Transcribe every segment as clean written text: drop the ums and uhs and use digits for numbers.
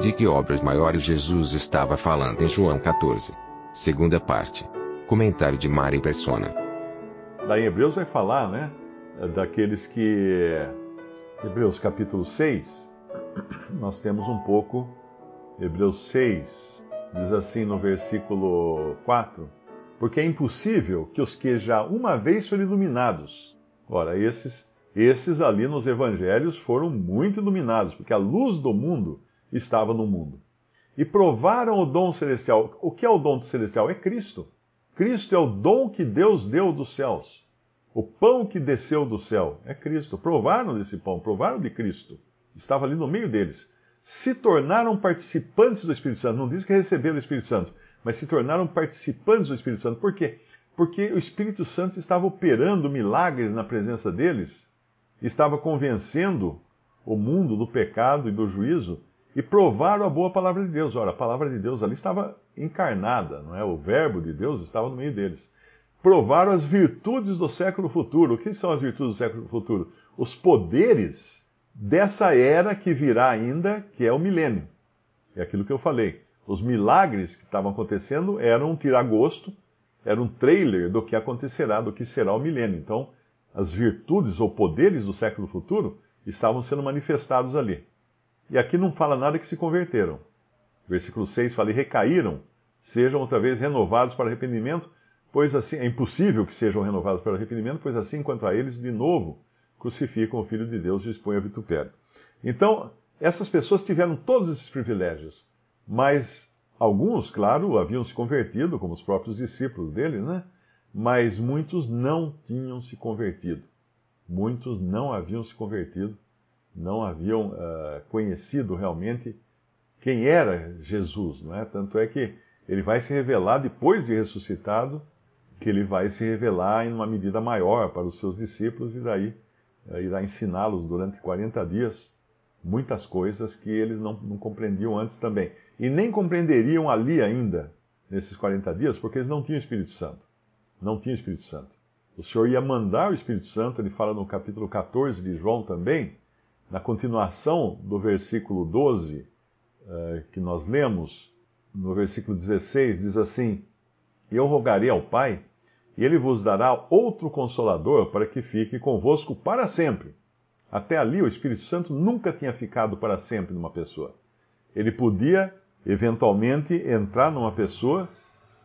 De que obras maiores Jesus estava falando em João 14? Segunda parte. Comentário de Mari Persona. Daí Hebreus vai falar, né? Daqueles que... Hebreus capítulo 6, nós temos um pouco... Hebreus 6, diz assim no versículo 4: porque é impossível que os que já uma vez foram iluminados... Ora, esses ali nos evangelhos foram muito iluminados, porque a luz do mundo estava no mundo. E provaram o dom celestial. O que é o dom celestial? É Cristo. Cristo é o dom que Deus deu dos céus. O pão que desceu do céu é Cristo. Provaram desse pão, provaram de Cristo. Estava ali no meio deles. Se tornaram participantes do Espírito Santo. Não diz que receberam o Espírito Santo, mas se tornaram participantes do Espírito Santo. Por quê? Porque o Espírito Santo estava operando milagres na presença deles, estava convencendo o mundo do pecado e do juízo, e provaram a boa palavra de Deus. Ora, a palavra de Deus ali estava encarnada, não é? O verbo de Deus estava no meio deles. Provaram as virtudes do século futuro. O que são as virtudes do século futuro? Os poderes dessa era que virá ainda, que é o milênio. É aquilo que eu falei. Os milagres que estavam acontecendo eram um tiragosto, era um trailer do que acontecerá, do que será o milênio. Então, as virtudes ou poderes do século futuro estavam sendo manifestados ali. E aqui não fala nada que se converteram. Versículo 6 fala: e recaíram, sejam outra vez renovados para arrependimento, pois assim, é impossível que sejam renovados para arrependimento, pois assim quanto a eles, de novo, crucificam o Filho de Deus e o expõem a vitupério. Então, essas pessoas tiveram todos esses privilégios, mas alguns, claro, haviam se convertido, como os próprios discípulos dele, né? Mas muitos não tinham se convertido. Muitos não haviam se convertido, não haviam conhecido realmente quem era Jesus, não é? Tanto é que ele vai se revelar depois de ressuscitado, que ele vai se revelar em uma medida maior para os seus discípulos, e daí irá ensiná-los durante 40 dias muitas coisas que eles não compreendiam antes também. E nem compreenderiam ali ainda, nesses 40 dias, porque eles não tinham Espírito Santo. Não tinham Espírito Santo. O Senhor ia mandar o Espírito Santo, ele fala no capítulo 14 de João também, na continuação do versículo 12, que nós lemos, no versículo 16, diz assim: eu rogarei ao Pai, e ele vos dará outro Consolador para que fique convosco para sempre. Até ali, o Espírito Santo nunca tinha ficado para sempre numa pessoa. Ele podia, eventualmente, entrar numa pessoa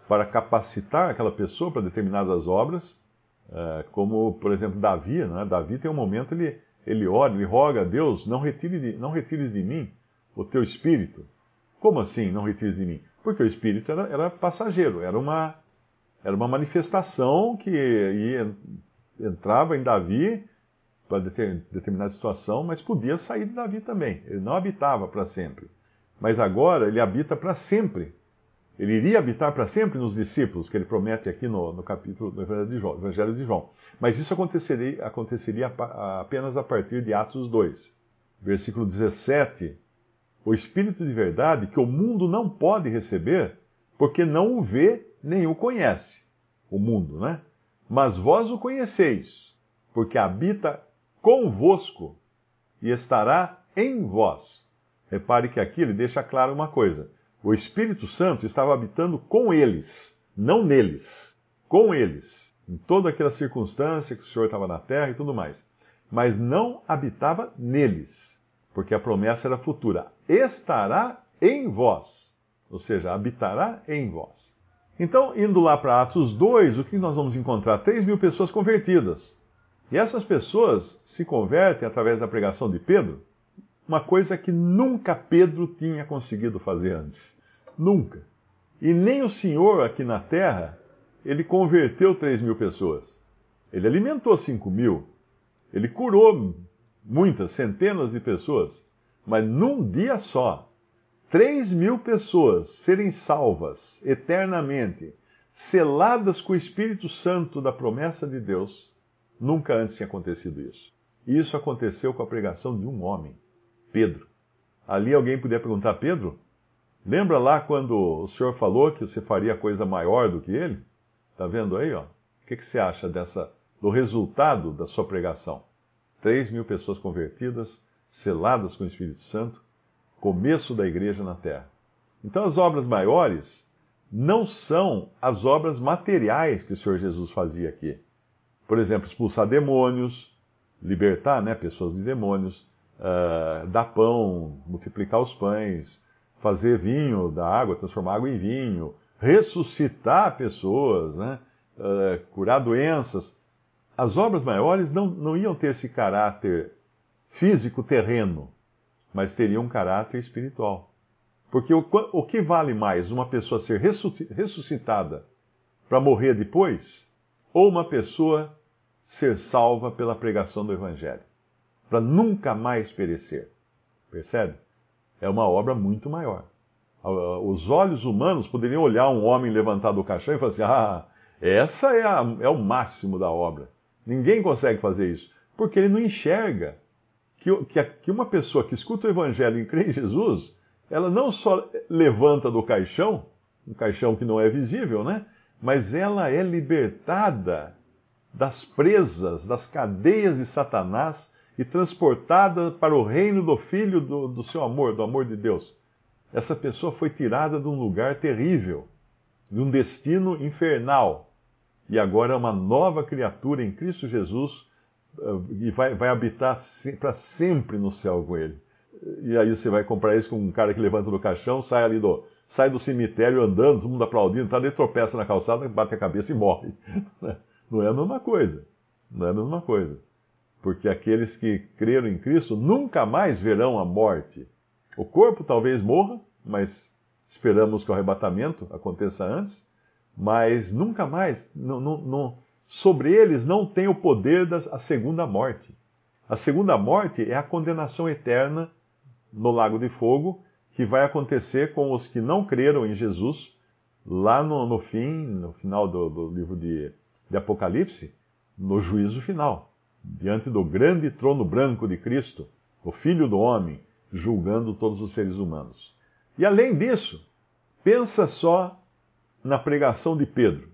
para capacitar aquela pessoa para determinadas obras, como, por exemplo, Davi, né? Davi tem um momento, ele ora, ele roga a Deus: não retires de mim o teu Espírito. Como assim, não retires de mim? Porque o Espírito era passageiro, era uma manifestação que entrava em Davi para determinada situação, mas podia sair de Davi também. Ele não habitava para sempre. Mas agora ele habita para sempre. Ele iria habitar para sempre nos discípulos, que ele promete aqui no capítulo do Evangelho de João. Mas isso aconteceria apenas a partir de Atos 2. Versículo 17. O Espírito de verdade que o mundo não pode receber, porque não o vê nem o conhece. O mundo, né? Mas vós o conheceis, porque habita convosco e estará em vós. Repare que aqui ele deixa claro uma coisa: o Espírito Santo estava habitando com eles, não neles, com eles, em toda aquela circunstância que o Senhor estava na terra e tudo mais, mas não habitava neles, porque a promessa era futura: estará em vós, ou seja, habitará em vós. Então, indo lá para Atos 2, o que nós vamos encontrar? 3.000 pessoas convertidas. E essas pessoas se convertem através da pregação de Pedro, uma coisa que nunca Pedro tinha conseguido fazer antes. Nunca. E nem o Senhor aqui na terra, ele converteu 3.000 pessoas. Ele alimentou 5.000. Ele curou muitas, centenas de pessoas. Mas num dia só, 3.000 pessoas serem salvas eternamente, seladas com o Espírito Santo da promessa de Deus, nunca antes tinha acontecido isso. E isso aconteceu com a pregação de um homem, Pedro. Ali alguém podia perguntar: Pedro, lembra lá quando o Senhor falou que você faria coisa maior do que ele? Está vendo aí, ó? O que você acha do resultado da sua pregação? 3.000 pessoas convertidas, seladas com o Espírito Santo, começo da igreja na terra. Então as obras maiores não são as obras materiais que o Senhor Jesus fazia aqui. Por exemplo, expulsar demônios, libertar, né, pessoas de demônios, dar pão, multiplicar os pães, fazer vinho da água, transformar água em vinho, ressuscitar pessoas, né, curar doenças. As obras maiores não iam ter esse caráter físico terreno, mas teriam um caráter espiritual. Porque o que vale mais, uma pessoa ser ressuscitada para morrer depois, ou uma pessoa ser salva pela pregação do Evangelho, para nunca mais perecer? Percebe? É uma obra muito maior. Os olhos humanos poderiam olhar um homem levantado do caixão e falar assim: essa é o máximo da obra. Ninguém consegue fazer isso, porque ele não enxerga que uma pessoa que escuta o Evangelho e crê em Jesus, ela não só levanta do caixão, um caixão que não é visível, né? Mas ela é libertada das presas, das cadeias de Satanás e transportada para o reino do Filho do seu amor, do amor de Deus. Essa pessoa foi tirada de um lugar terrível, de um destino infernal, e agora é uma nova criatura em Cristo Jesus e vai habitar para sempre no céu com ele. E aí você vai comparar isso com um cara que levanta do caixão, sai do cemitério andando, todo mundo aplaudindo, ele tropeça na calçada, bate a cabeça e morre. Não é a mesma coisa. Não é a mesma coisa. Porque aqueles que creram em Cristo nunca mais verão a morte. O corpo talvez morra, mas esperamos que o arrebatamento aconteça antes, mas nunca mais, sobre eles não tem o poder da segunda morte. A segunda morte é a condenação eterna no lago de fogo, que vai acontecer com os que não creram em Jesus, lá no final do livro de Apocalipse, no juízo final, diante do grande trono branco de Cristo, o Filho do Homem, julgando todos os seres humanos. E além disso, pensa só na pregação de Pedro.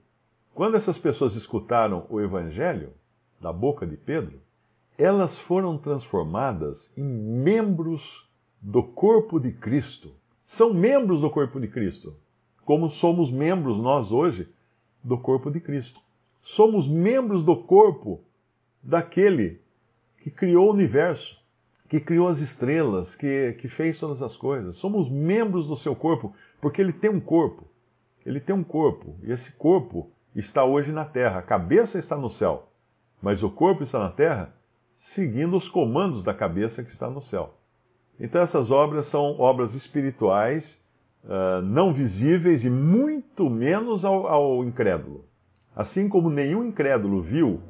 Quando essas pessoas escutaram o Evangelho da boca de Pedro, elas foram transformadas em membros do corpo de Cristo. São membros do corpo de Cristo, como somos membros nós hoje do corpo de Cristo. Somos membros do corpo daquele que criou o universo, que criou as estrelas, que fez todas as coisas. Somos membros do seu corpo, porque ele tem um corpo. Ele tem um corpo, e esse corpo está hoje na terra. A cabeça está no céu, mas o corpo está na terra, seguindo os comandos da cabeça que está no céu. Então essas obras são obras espirituais, não visíveis e muito menos ao incrédulo. Assim como nenhum incrédulo viu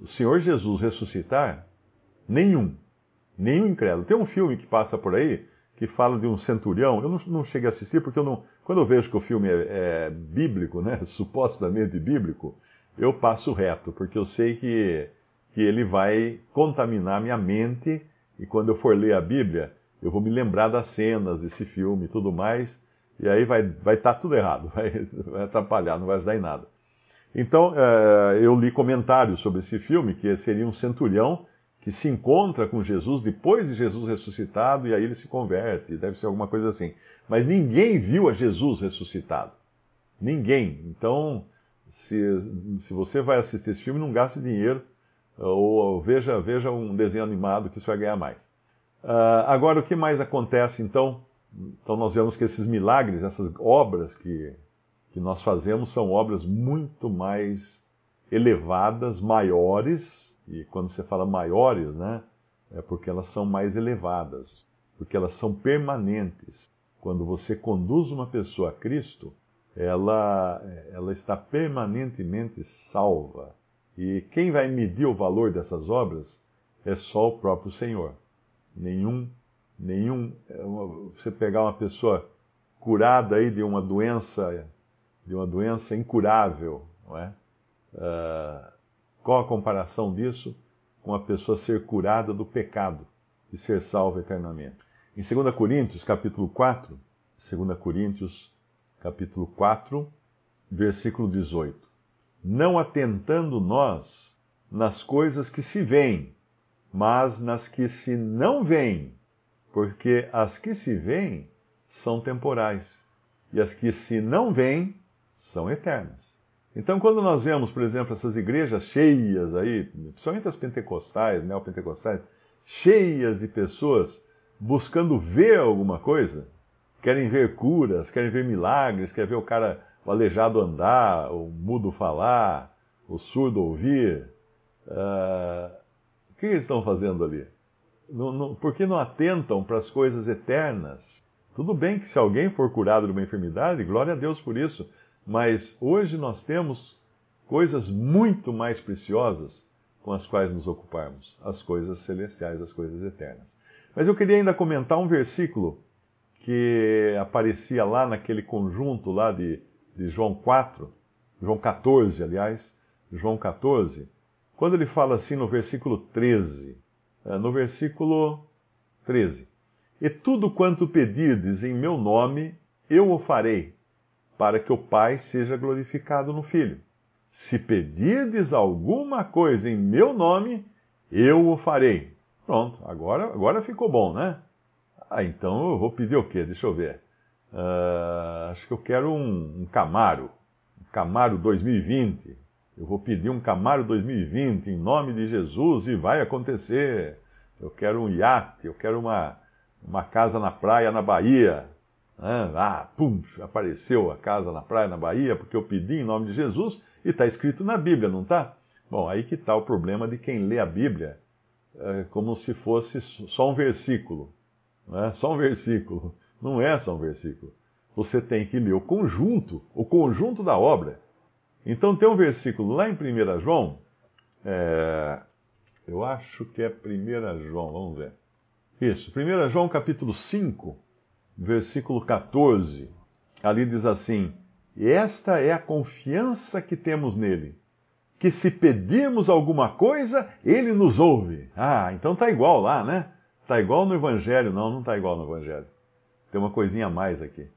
o Senhor Jesus ressuscitar, nenhum incrédulo. Tem um filme que passa por aí, que fala de um centurião. Eu não cheguei a assistir, porque quando eu vejo que o filme é bíblico, né, supostamente bíblico, eu passo reto, porque eu sei que ele vai contaminar minha mente, e quando eu for ler a Bíblia, eu vou me lembrar das cenas desse filme e tudo mais, e aí vai estar tudo errado, vai atrapalhar, não vai ajudar em nada. Então, eu li comentários sobre esse filme, que seria um centurião que se encontra com Jesus depois de Jesus ressuscitado, e aí ele se converte, deve ser alguma coisa assim. Mas ninguém viu a Jesus ressuscitado. Ninguém. Então, se você vai assistir esse filme, não gaste dinheiro, ou veja um desenho animado que isso vai ganhar mais. Agora, o que mais acontece, então? Então nós vemos que esses milagres, essas obras que nós fazemos, são obras muito mais elevadas, maiores, e quando você fala maiores, né, é porque elas são mais elevadas, porque elas são permanentes. Quando você conduz uma pessoa a Cristo, ela está permanentemente salva. E quem vai medir o valor dessas obras é só o próprio Senhor. Você pegar uma pessoa curada aí de uma doença incurável, não é? Qual a comparação disso com a pessoa ser curada do pecado e ser salva eternamente? Em 2 Coríntios, capítulo 4, versículo 18. Não atentando nós nas coisas que se veem, mas nas que se não veem, Porque as que se veem são temporais, e as que se não veem são eternas. Então, quando nós vemos, por exemplo, essas igrejas cheias aí, principalmente as pentecostais, neopentecostais, cheias de pessoas buscando ver alguma coisa, querem ver curas, querem ver milagres, querem ver o aleijado andar, o mudo falar, o surdo ouvir. O que eles estão fazendo ali? Por que não atentam para as coisas eternas? Tudo bem que se alguém for curado de uma enfermidade, glória a Deus por isso, mas hoje nós temos coisas muito mais preciosas com as quais nos ocuparmos, as coisas celestiais, as coisas eternas. Mas eu queria ainda comentar um versículo que aparecia lá naquele conjunto lá de João 4, João 14, aliás, João 14, quando ele fala assim no versículo 13, e tudo quanto pedirdes em meu nome, eu o farei, para que o Pai seja glorificado no Filho. Se pedirdes alguma coisa em meu nome, eu o farei. Pronto, agora ficou bom, né? Então eu vou pedir o quê? Deixa eu ver. Acho que eu quero um Camaro. Um Camaro 2020. Eu vou pedir um Camaro 2020 em nome de Jesus e vai acontecer. Eu quero um iate, eu quero uma casa na praia na Bahia. Apareceu a casa na praia na Bahia porque eu pedi em nome de Jesus e está escrito na Bíblia, não está? Bom, aí que está o problema de quem lê a Bíblia como se fosse só um versículo. Não é só um versículo. Não é só um versículo. Você tem que ler o conjunto da obra. Então tem um versículo lá em 1 João, eu acho que é 1 João, vamos ver. Isso, 1 João capítulo 5, versículo 14, ali diz assim: e esta é a confiança que temos nele, que se pedirmos alguma coisa, ele nos ouve. Então está igual lá, né? Está igual no Evangelho. Não está igual no Evangelho. Tem uma coisinha a mais aqui.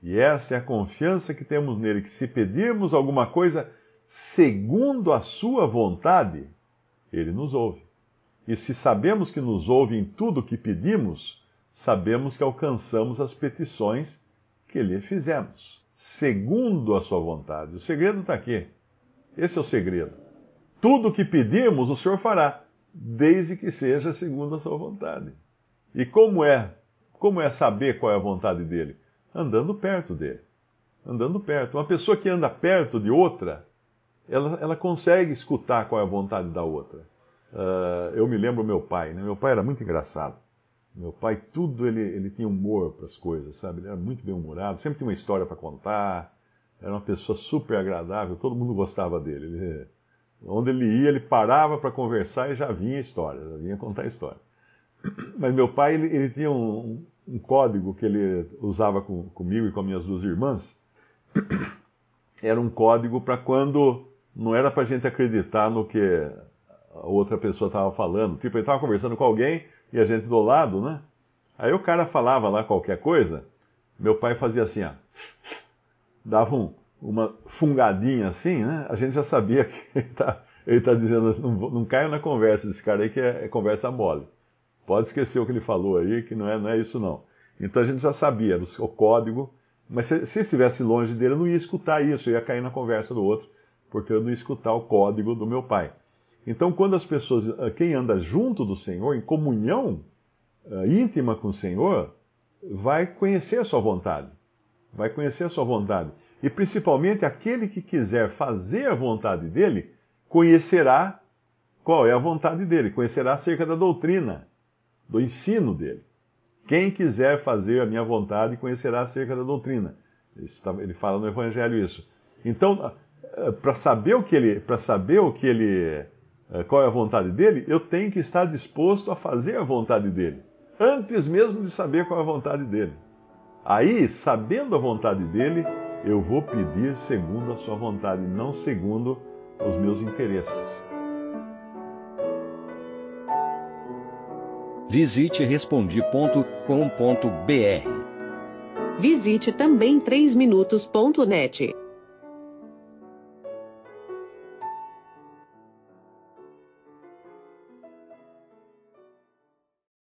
E essa é a confiança que temos nele, que se pedirmos alguma coisa segundo a sua vontade, ele nos ouve. E se sabemos que nos ouve em tudo o que pedimos, sabemos que alcançamos as petições que lhe fizemos, segundo a sua vontade. O segredo está aqui. Esse é o segredo. Tudo o que pedirmos, o Senhor fará, desde que seja segundo a sua vontade. E como é saber qual é a vontade dele? Andando perto dele. Andando perto. Uma pessoa que anda perto de outra, ela consegue escutar qual é a vontade da outra. Eu me lembro do meu pai, né? Meu pai era muito engraçado. Meu pai, ele tinha humor para as coisas, sabe? Ele era muito bem-humorado, sempre tinha uma história para contar. Era uma pessoa super agradável, todo mundo gostava dele. Onde ele ia, ele parava para conversar e já vinha a história, já vinha contar a história. Mas meu pai, ele tinha um código que ele usava comigo e com as minhas duas irmãs. Era um código para quando não era para a gente acreditar no que a outra pessoa estava falando. Tipo, ele estava conversando com alguém e a gente do lado, né? Aí o cara falava lá qualquer coisa, meu pai fazia assim, dava uma fungadinha assim, né? A gente já sabia que ele tá dizendo assim, não caia na conversa desse cara aí que é conversa mole. Pode esquecer o que ele falou aí, que não é isso não. Então a gente já sabia o código, mas se estivesse longe dele, eu não ia escutar isso, eu ia cair na conversa do outro, porque eu não ia escutar o código do meu pai. Então quando as pessoas, quem anda junto do Senhor, em comunhão íntima com o Senhor, vai conhecer a sua vontade. Vai conhecer a sua vontade. E principalmente aquele que quiser fazer a vontade dele, conhecerá qual é a vontade dele, conhecerá acerca da doutrina, do ensino dele. Quem quiser fazer a minha vontade, conhecerá acerca da doutrina. Ele fala no Evangelho isso. Então, para saber qual é a vontade dele, eu tenho que estar disposto a fazer a vontade dele, antes mesmo de saber qual é a vontade dele. Aí, sabendo a vontade dele, eu vou pedir segundo a sua vontade, não segundo os meus interesses. Visite Respondi.com.br. Visite também 3minutos.net.